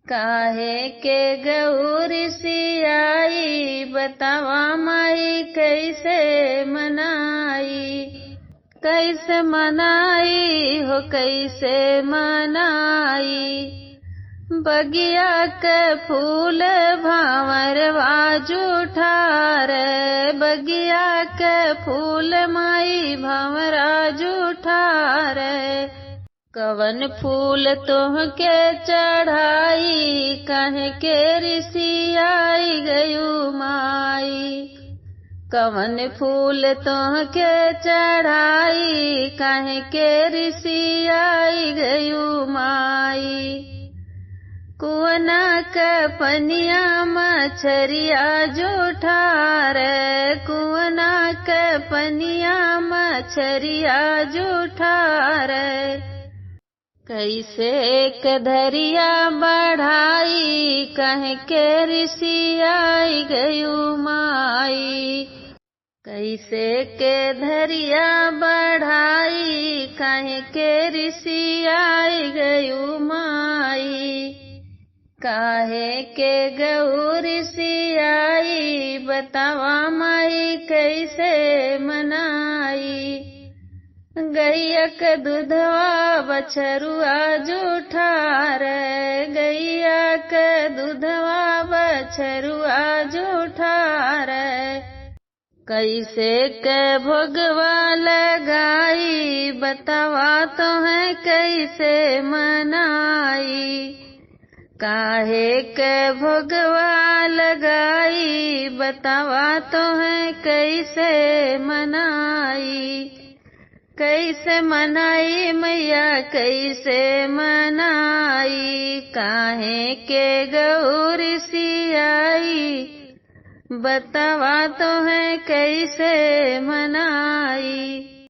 काहे के गौरी सियाई बतावा माई कैसे मनाई, कैसे मनाई हो कैसे मनाई। बगिया के फूल भावरवा जूठार, बगिया के फूल माई भंवरा जूठार। कवन फूल तोहके चढ़ाई काहे के रिसियाई गयू माई, कवन फूल तोहके चढ़ाई काहे के रिसियाई गयू माई। कुआना के पनिया मछरिया जूठार, कुआना के पनिया मछरिया जूठार। कैसे के धरिया बढ़ाई काहे के रिसियाई गयू माई, कैसे के धरिया बढ़ाई काहे के रिसियाई गयू माई। काहे के गौरी सियाई बतावा माई कैसे मनाई। गैया के दूधवा बछरुआ जूठार, गैया के दूधवा बछरुआ जूठार। कैसे के भोगवा लगाई बतावा तो है कैसे मनाई, काहे के भोगवा लगाई बतावा तो है कैसे मनाई। कैसे मनाई मैया कैसे मनाई, काहे के गौरी सियाई बतावा तो है कैसे मनाई।